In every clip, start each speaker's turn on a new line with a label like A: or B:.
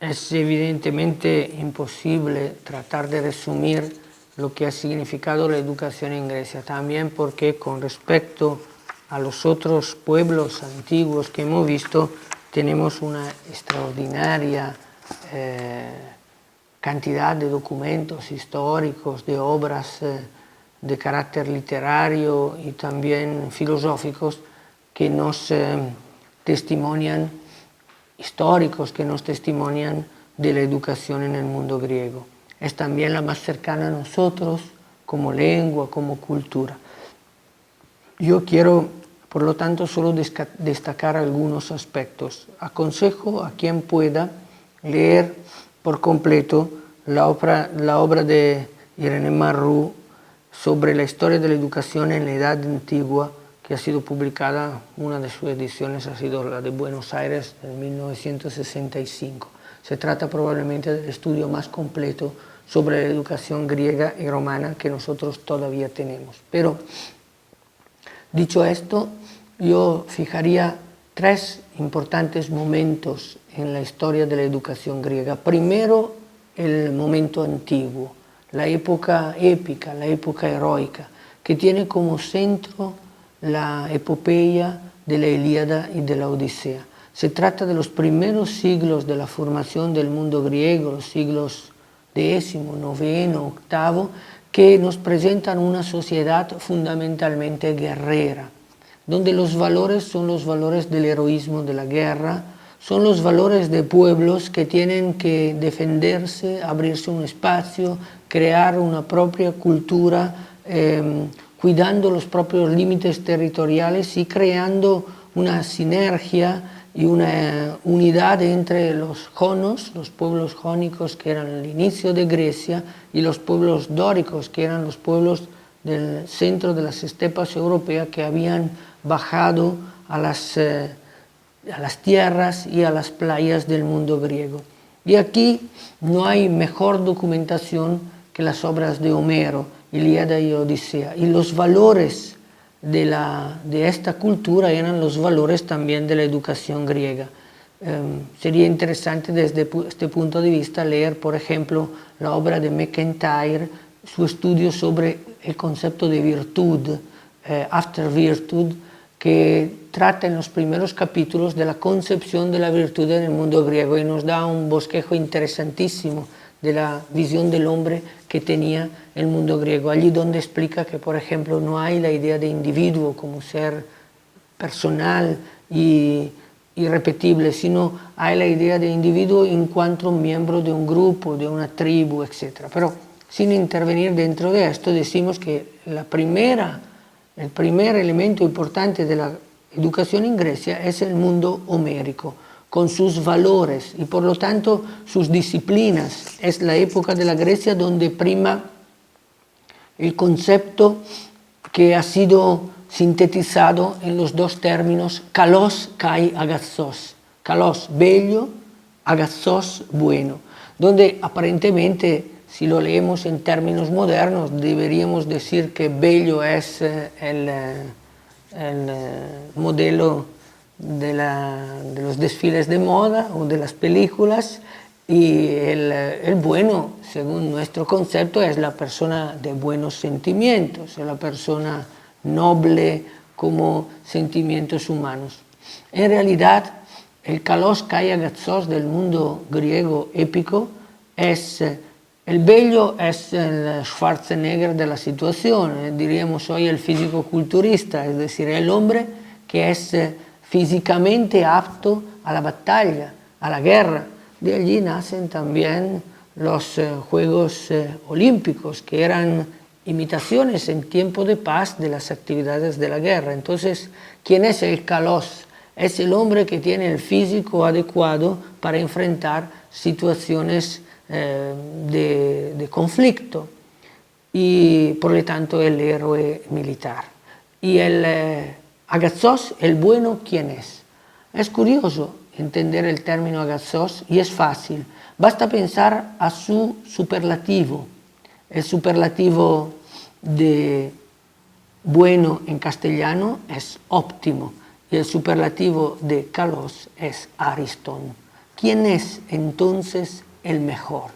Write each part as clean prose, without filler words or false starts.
A: Es evidentemente imposible tratar de resumir lo que ha significado la educación en Grecia, también porque con respecto a los otros pueblos antiguos que hemos visto, tenemos una extraordinaria cantidad de documentos históricos, de obras de carácter literario y también filosóficos que nos testimonian, históricos que nos testimonian de la educación en el mundo griego. Es también la más cercana a nosotros como lengua, como cultura. Yo quiero, por lo tanto, solo destacar algunos aspectos. Aconsejo a quien pueda leer por completo la obra de Irene Marrou sobre la historia de la educación en la Edad Antigua, que ha sido publicada, una de sus ediciones ha sido la de Buenos Aires en 1965. Se trata probablemente del estudio más completo sobre la educación griega y romana que nosotros todavía tenemos. Pero, dicho esto, yo fijaría tres importantes momentos en la historia de la educación griega. Primero, el momento antiguo, la época épica, la época heroica, que tiene como centro la epopeya de la Ilíada y de la Odisea. Se trata de los primeros siglos de la formación del mundo griego, los siglos X, IX, VIII, que nos presentan una sociedad fundamentalmente guerrera, donde los valores son los valores del heroísmo de la guerra, son los valores de pueblos que tienen que defenderse, abrirse un espacio, crear una propia cultura, cuidando los propios límites territoriales y creando una sinergia y una unidad entre los jonos, los pueblos jónicos que eran el inicio de Grecia, y los pueblos dóricos que eran los pueblos del centro de las estepas europeas que habían bajado a las tierras y a las playas del mundo griego. Y aquí no hay mejor documentación que las obras de Homero, Ilíada y Odisea. Y los valores de esta cultura eran los valores también de la educación griega. Sería interesante desde este punto de vista leer, por ejemplo, la obra de MacIntyre, su estudio sobre el concepto de virtud, After Virtud, que trata en los primeros capítulos de la concepción de la virtud en el mundo griego y nos da un bosquejo interesantísimo de la visión del hombre que tenía el mundo griego. Allí donde explica que, por ejemplo, no hay la idea de individuo como ser personal y irrepetible, sino hay la idea de individuo en cuanto miembro de un grupo, de una tribu, etc. Pero sin intervenir dentro de esto, decimos que el primer elemento importante de la educación en Grecia es el mundo homérico, con sus valores y por lo tanto sus disciplinas. Es la época de la Grecia donde prima el concepto que ha sido sintetizado en los dos términos kalos kai agathos. Kalos, bello, agathos, bueno, donde aparentemente, si lo leemos en términos modernos, deberíamos decir que bello es el modelo de los desfiles de moda o de las películas, y el bueno, según nuestro concepto, es la persona de buenos sentimientos, es la persona noble como sentimientos humanos. En realidad, el kalos kai agathos del mundo griego épico es el bello, es el Schwarzenegger de la situación, diríamos hoy el físico-culturista, es decir, el hombre que es físicamente apto a la batalla, a la guerra. De allí nacen también los Juegos Olímpicos, que eran imitaciones en tiempo de paz de las actividades de la guerra. Entonces, ¿quién es el kalos? Es el hombre que tiene el físico adecuado para enfrentar situaciones de conflicto y por lo tanto el héroe militar. Y el agathos, el bueno, ¿quién es? Es curioso entender el término agathos y es fácil. Basta pensar a su superlativo. El superlativo de bueno en castellano es óptimo y el superlativo de kalos es Ariston. ¿quién es entonces el mejor?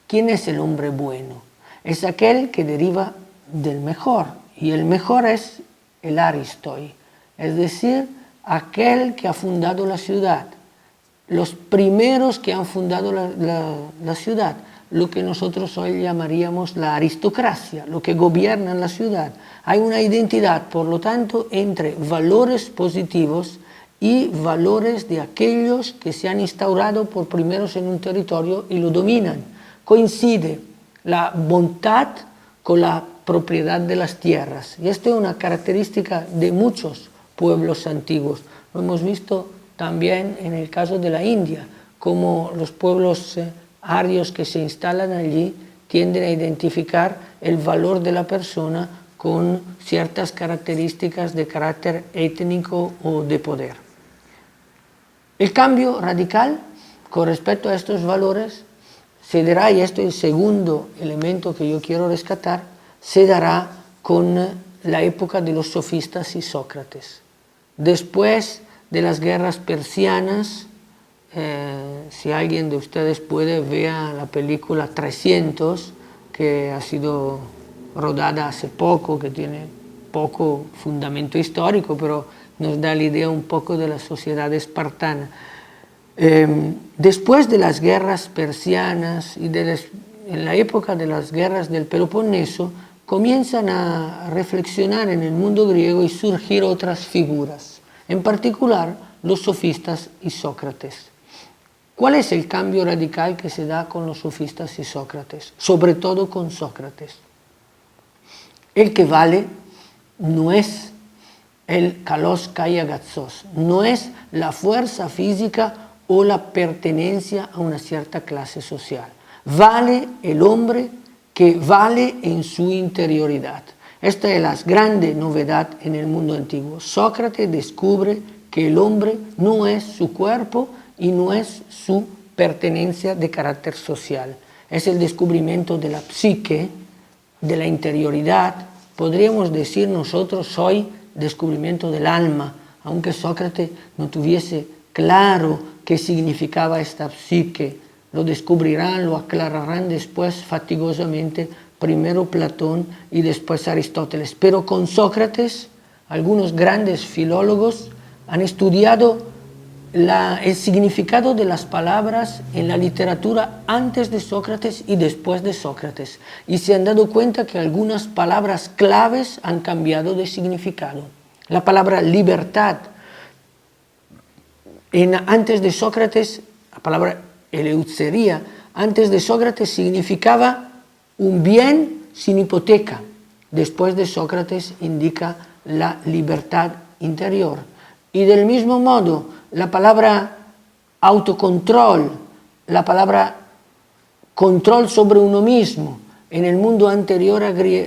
A: ¿Quién es el hombre bueno? Es aquel que deriva del mejor, y el mejor es el Aristoi, es decir, aquel que ha fundado la ciudad, los primeros que han fundado la ciudad, lo que nosotros hoy llamaríamos la aristocracia, lo que gobierna la ciudad. Hay una identidad, por lo tanto, entre valores positivos y valores de aquellos que se han instaurado por primeros en un territorio y lo dominan. Coincide la bondad con la propiedad de las tierras, y esto es una característica de muchos pueblos antiguos. Lo hemos visto también en el caso de la India, como los pueblos arios que se instalan allí tienden a identificar el valor de la persona con ciertas características de carácter étnico o de poder. El cambio radical con respecto a estos valores se dará, y esto es el segundo elemento que yo quiero rescatar, se dará con la época de los sofistas y Sócrates. Después de las guerras persianas, si alguien de ustedes puede, vea la película 300, que ha sido rodada hace poco, que tiene poco fundamento histórico, pero nos da la idea un poco de la sociedad espartana. Después de las guerras persianas y en la época de las guerras del Peloponeso, comienzan a reflexionar en el mundo griego y surgir otras figuras, en particular los sofistas y Sócrates. ¿Cuál es el cambio radical que se da con los sofistas y Sócrates? Sobre todo con Sócrates. El que vale no es el kalos kai agazos, no es la fuerza física o la pertenencia a una cierta clase social. Vale el hombre que vale en su interioridad. Esta es la grande novedad en el mundo antiguo. Sócrates descubre que el hombre no es su cuerpo y no es su pertenencia de carácter social. Es el descubrimiento de la psique, de la interioridad. Podríamos decir nosotros hoy descubrimiento del alma, aunque Sócrates no tuviese claro qué significaba esta psique. Lo descubrirán, lo aclararán después fatigosamente, primero Platón y después Aristóteles. Pero con Sócrates, algunos grandes filólogos han estudiado el significado de las palabras en la literatura antes de Sócrates y después de Sócrates, y se han dado cuenta que algunas palabras claves han cambiado de significado. La palabra libertad, antes de Sócrates, la palabra eleuteria, antes de Sócrates significaba un bien sin hipoteca. Después de Sócrates indica la libertad interior. Y del mismo modo, la palabra autocontrol, la palabra control sobre uno mismo, en el mundo anterior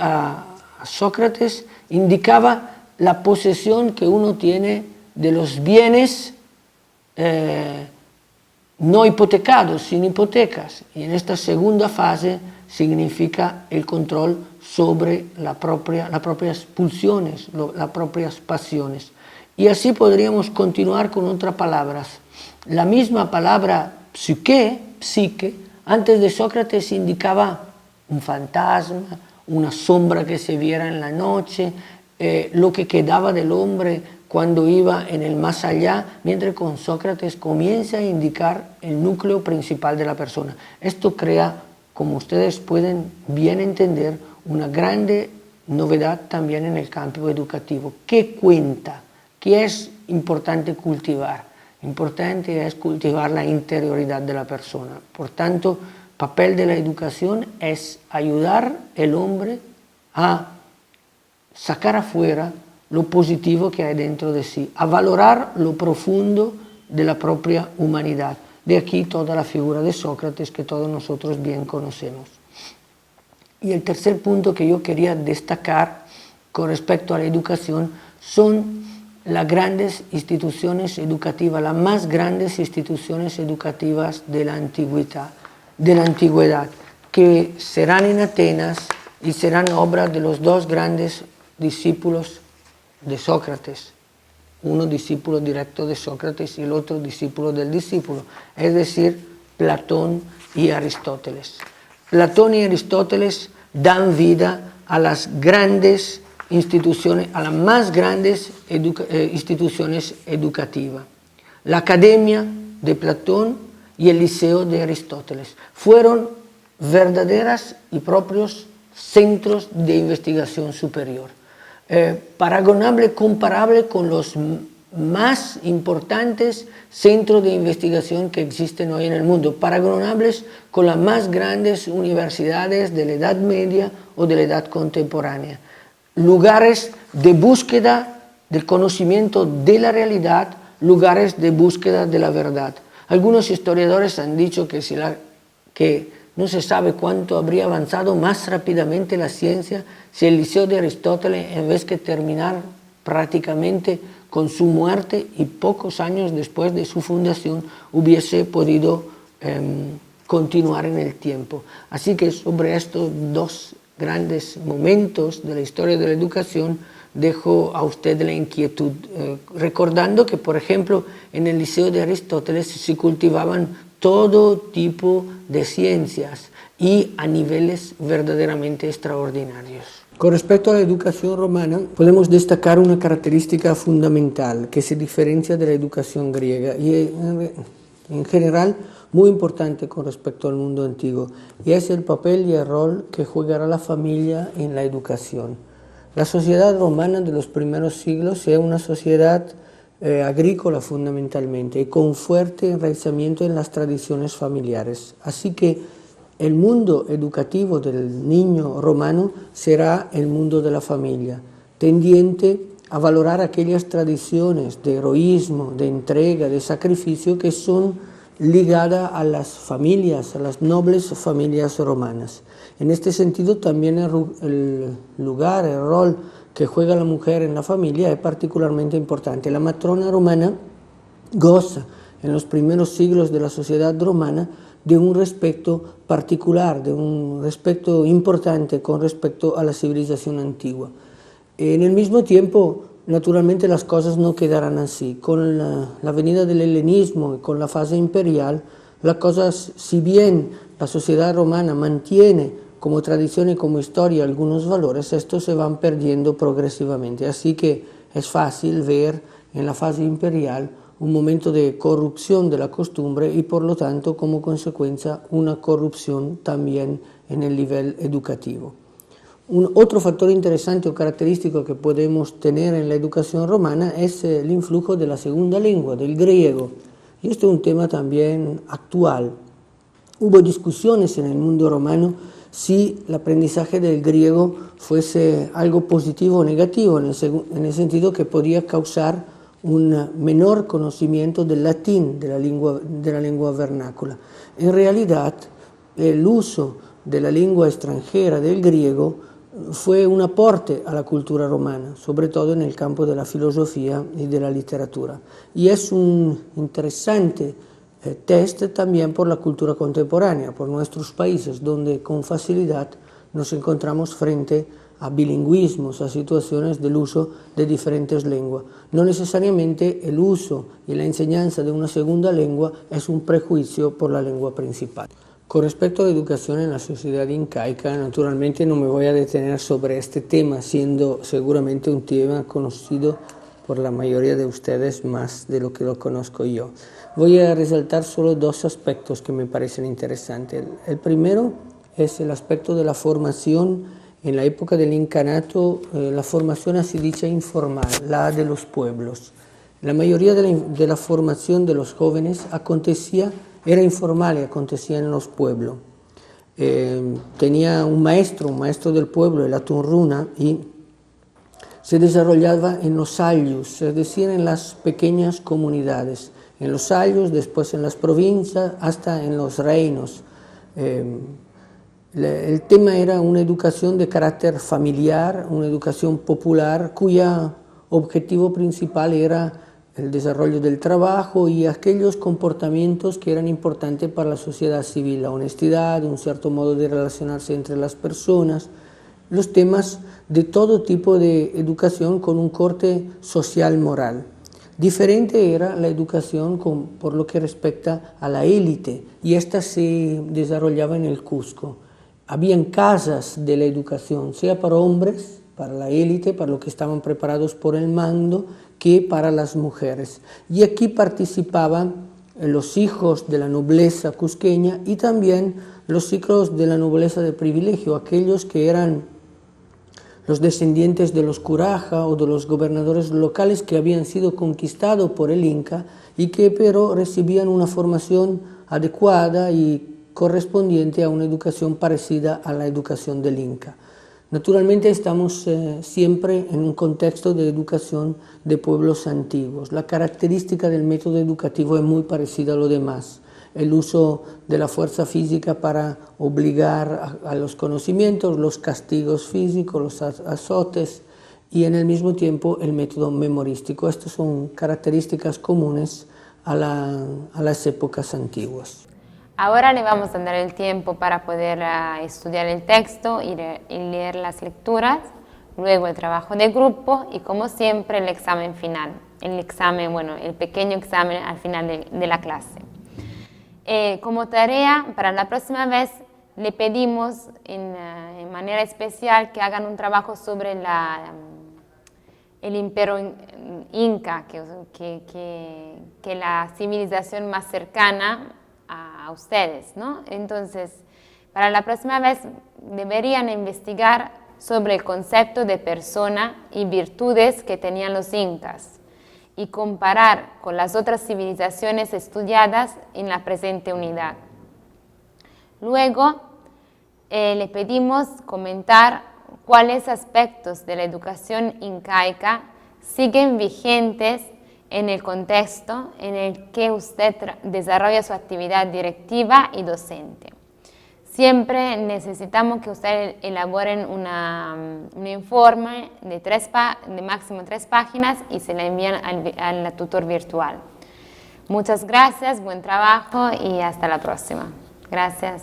A: a Sócrates, indicaba la posesión que uno tiene de los bienes no hipotecados, sin hipotecas. Y en esta segunda fase significa el control sobre las propias pulsiones, las propias pasiones. Y así podríamos continuar con otras palabras. La misma palabra psique, antes de Sócrates indicaba un fantasma, una sombra que se viera en la noche, lo que quedaba del hombre cuando iba en el más allá, mientras con Sócrates comienza a indicar el núcleo principal de la persona. Esto crea, como ustedes pueden bien entender, una grande novedad también en el campo educativo. ¿Qué cuenta? ¿Qué es importante cultivar? Importante es cultivar la interioridad de la persona. Por tanto, el papel de la educación es ayudar al hombre a sacar afuera lo positivo que hay dentro de sí, a valorar lo profundo de la propia humanidad. De aquí toda la figura de Sócrates que todos nosotros bien conocemos. Y el tercer punto que yo quería destacar con respecto a la educación son las grandes instituciones educativas, las más grandes instituciones educativas de la antigüedad, que serán en Atenas y serán obra de los dos grandes discípulos de Sócrates, uno discípulo directo de Sócrates y el otro discípulo del discípulo, es decir, Platón y Aristóteles. Platón y Aristóteles dan vida a las grandes instituciones, a las más grandes instituciones educativas. La Academia de Platón y el Liceo de Aristóteles fueron verdaderas y propios centros de investigación superior. Paragonable, comparable con los más importantes centros de investigación que existen hoy en el mundo, paragonables con las más grandes universidades de la Edad Media o de la Edad Contemporánea. Lugares de búsqueda del conocimiento de la realidad, lugares de búsqueda de la verdad. Algunos historiadores han dicho que no se sabe cuánto habría avanzado más rápidamente la ciencia si el Liceo de Aristóteles, en vez de terminar prácticamente con su muerte y pocos años después de su fundación, hubiese podido continuar en el tiempo. Así que sobre estos dos grandes momentos de la historia de la educación dejo a usted la inquietud, recordando que, por ejemplo, en el Liceo de Aristóteles se cultivaban todo tipo de ciencias y a niveles verdaderamente extraordinarios. Con respecto a la educación romana, podemos destacar una característica fundamental que se diferencia de la educación griega y en general muy importante con respecto al mundo antiguo, y es el papel y el rol que jugará la familia en la educación. La sociedad romana de los primeros siglos es una sociedad agrícola fundamentalmente y con fuerte enraizamiento en las tradiciones familiares. Así que el mundo educativo del niño romano será el mundo de la familia, tendiente a valorar aquellas tradiciones de heroísmo, de entrega, de sacrificio que son ligadas a las familias, a las nobles familias romanas. En este sentido también el lugar, el rol que juega la mujer en la familia es particularmente importante. La matrona romana goza en los primeros siglos de la sociedad romana de un respeto particular, de un respeto importante con respecto a la civilización antigua. En el mismo tiempo, naturalmente las cosas no quedarán así. Con la venida del helenismo y con la fase imperial, las cosas, si bien la sociedad romana mantiene como tradición y como historia algunos valores, estos se van perdiendo progresivamente. Así que es fácil ver en la fase imperial un momento de corrupción de la costumbre y por lo tanto como consecuencia una corrupción también en el nivel educativo. Otro factor interesante o característico que podemos tener en la educación romana es el influjo de la segunda lengua, del griego. Y esto es un tema también actual. Hubo discusiones en el mundo romano si el aprendizaje del griego fuese algo positivo o negativo, en el sentido que podía causar un menor conocimiento del latín, de la lengua vernácula. En realidad, el uso de la lengua extranjera del griego fue un aporte a la cultura romana, sobre todo en el campo de la filosofía y de la literatura. Y es un interesante test también por la cultura contemporánea, por nuestros países, donde con facilidad nos encontramos frente a bilingüismos, a situaciones del uso de diferentes lenguas. No necesariamente el uso y la enseñanza de una segunda lengua es un prejuicio por la lengua principal. Con respecto a la educación en la sociedad incaica, naturalmente no me voy a detener sobre este tema, siendo seguramente un tema conocido por la mayoría de ustedes más de lo que lo conozco yo. Voy a resaltar solo dos aspectos que me parecen interesantes. El primero es el aspecto de la formación. En la época del incanato, la formación así dicha informal, la de los pueblos. La mayoría de la formación de los jóvenes era informal y acontecía en los pueblos. Tenía un maestro del pueblo, el atunruna, y se desarrollaba en los ayllus, es decir, en las pequeñas comunidades. En los ayllus, después en las provincias, hasta en los reinos. El tema era una educación de carácter familiar, una educación popular, cuyo objetivo principal era el desarrollo del trabajo y aquellos comportamientos que eran importantes para la sociedad civil, la honestidad, un cierto modo de relacionarse entre las personas, los temas de todo tipo de educación con un corte social moral. Diferente era la educación por lo que respecta a la élite, y esta se desarrollaba en el Cusco. Habían casas de la educación, sea para hombres, para la élite, para los que estaban preparados por el mando, que para las mujeres. Y aquí participaban los hijos de la nobleza cusqueña y también los hijos de la nobleza de privilegio, aquellos que eran los descendientes de los Curaja o de los gobernadores locales que habían sido conquistados por el Inca y que pero recibían una formación adecuada y correspondiente a una educación parecida a la educación del Inca. Naturalmente estamos siempre en un contexto de educación de pueblos antiguos. La característica del método educativo es muy parecida a lo demás. El uso de la fuerza física para obligar a los conocimientos, los castigos físicos, los azotes y en el mismo tiempo el método memorístico. Estas son características comunes a las épocas antiguas.
B: Ahora le vamos a dar el tiempo para poder estudiar el texto y leer las lecturas, luego el trabajo de grupo y como siempre el examen final, el pequeño examen al final de la clase. Como tarea, para la próxima vez le pedimos en manera especial que hagan un trabajo sobre el imperio inca, que la civilización más cercana a ustedes, ¿no? Entonces, para la próxima vez deberían investigar sobre el concepto de persona y virtudes que tenían los incas y comparar con las otras civilizaciones estudiadas en la presente unidad. Luego, le pedimos comentar cuáles aspectos de la educación incaica siguen vigentes en el contexto en el que usted desarrolla su actividad directiva y docente. Siempre necesitamos que ustedes elaboren un informe de máximo 3 páginas y se la envían al tutor virtual. Muchas gracias, buen trabajo y hasta la próxima. Gracias.